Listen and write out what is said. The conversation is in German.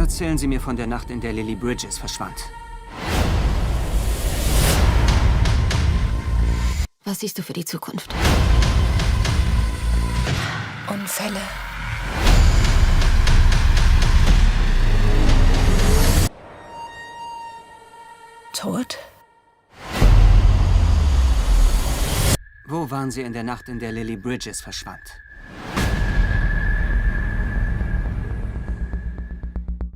Erzählen Sie mir von der Nacht, in der Lily Bridges verschwand. Was siehst du für die Zukunft? Unfälle. Tod. Wo waren Sie in der Nacht, in der Lily Bridges verschwand?